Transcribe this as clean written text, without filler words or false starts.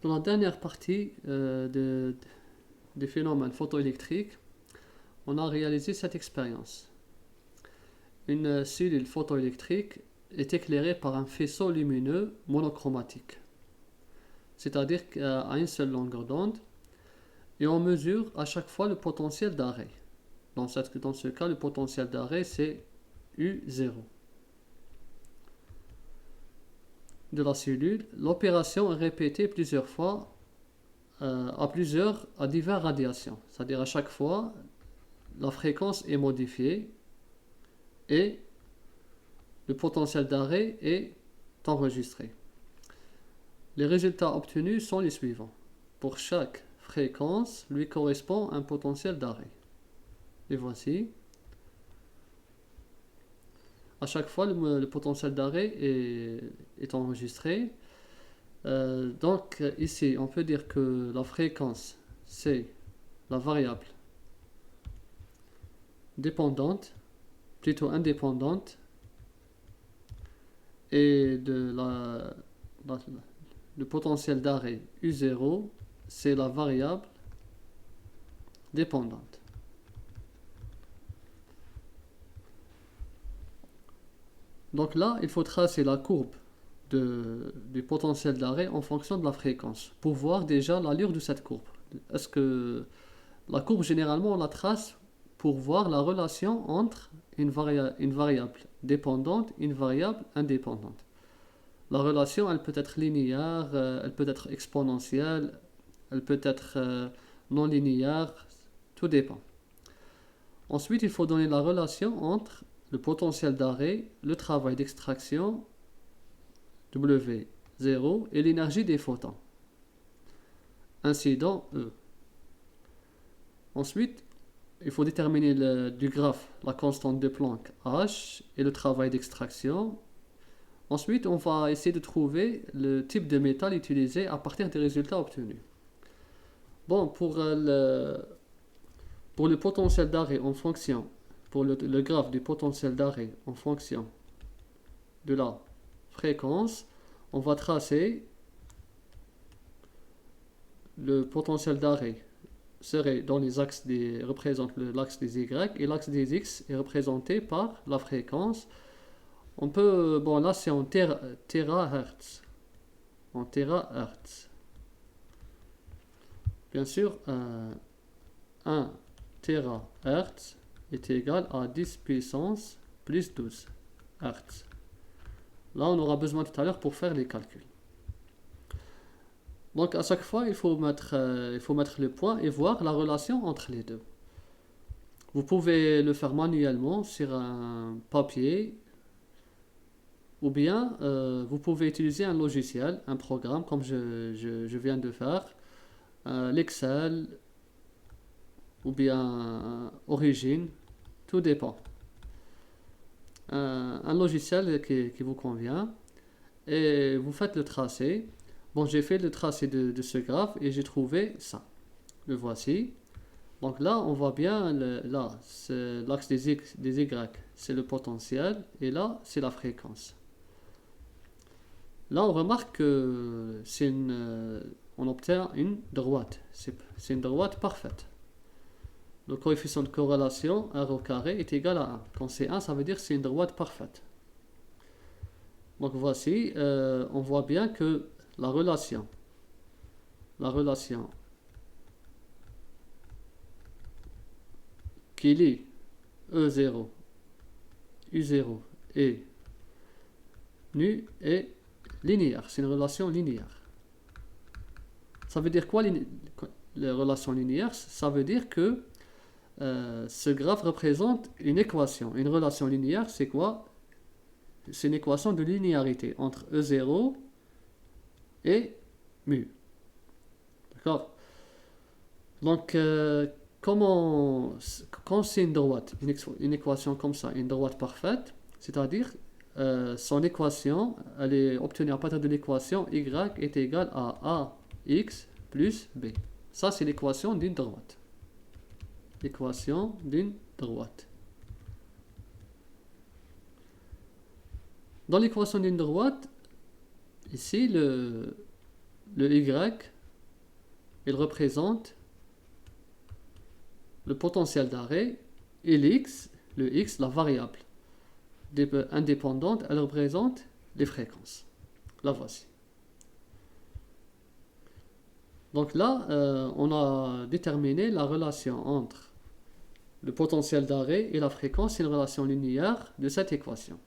Dans la dernière partie des phénomènes photoélectriques, on a réalisé cette expérience. Une cellule photoélectrique est éclairée par un faisceau lumineux monochromatique, c'est-à-dire à une seule longueur d'onde, et on mesure à chaque fois le potentiel d'arrêt. Dans ce cas, le potentiel d'arrêt c'est U0 de la cellule. L'opération est répétée plusieurs fois à diverses radiations, c'est-à-dire à chaque fois la fréquence est modifiée et le potentiel d'arrêt est enregistré. Les résultats obtenus sont les suivants. Pour chaque fréquence lui correspond un potentiel d'arrêt. Et voici. À chaque fois, le potentiel d'arrêt est enregistré. Donc ici, on peut dire que la fréquence, c'est la variable dépendante, plutôt indépendante, et le potentiel d'arrêt U0, c'est la variable dépendante. Donc là, il faut tracer la courbe du potentiel d'arrêt en fonction de la fréquence pour voir déjà l'allure de cette courbe. Est-ce que la courbe, généralement, on la trace pour voir la relation entre une variable dépendante et une variable indépendante. La relation, elle peut être linéaire, elle peut être exponentielle, elle peut être non linéaire, tout dépend. Ensuite, il faut donner la relation entre le potentiel d'arrêt, le travail d'extraction, W0, et l'énergie des photons, incident E. Ensuite, il faut déterminer du graphe la constante de Planck H et le travail d'extraction. Ensuite, on va essayer de trouver le type de métal utilisé à partir des résultats obtenus. Bon, pour le potentiel d'arrêt en fonction, pour le graphe du potentiel d'arrêt en fonction de la fréquence, on va tracer le potentiel d'arrêt serait dans les axes représente l'axe des Y, et l'axe des X est représenté par la fréquence. On peut, bon là c'est en terahertz. En terahertz. Bien sûr, 1 terahertz est égal à 10 puissance plus 12 hertz. Là, on aura besoin tout à l'heure pour faire les calculs. Donc, à chaque fois, il faut mettre le point et voir la relation entre les deux. Vous pouvez le faire manuellement sur un papier, ou bien vous pouvez utiliser un logiciel, un programme, comme je viens de faire, l'Excel, ou bien Origin, tout dépend. Un logiciel qui vous convient, et vous faites le tracé. Bon, j'ai fait le tracé de ce graphe et j'ai trouvé ça. Le voici. Donc là, on voit bien, là, c'est l'axe des Y, c'est le potentiel, et là, c'est la fréquence. Là, on remarque que on obtient une droite. C'est une droite parfaite. Le coefficient de corrélation, R au carré, est égal à 1. Quand c'est 1, ça veut dire que c'est une droite parfaite. Donc voici, on voit bien que la relation qui lie E0, U0 et nu est linéaire. C'est une relation linéaire. Ça veut dire quoi les relations linéaires? Ça veut dire que ce graphe représente une équation. Une relation linéaire, c'est quoi? C'est une équation de linéarité entre E0 et mu. D'accord? Donc, quand c'est une droite, une équation comme ça, une droite parfaite, c'est-à-dire son équation, elle est obtenue à partir de l'équation y est égal à ax plus b. Ça, c'est l'équation d'une droite. L'équation d'une droite. Dans l'équation d'une droite, ici, le y il représente le potentiel d'arrêt, et le x, la variable indépendante, elle représente les fréquences. La voici. Donc là, on a déterminé la relation entre le potentiel d'arrêt et la fréquence, c'est une relation linéaire de cette équation.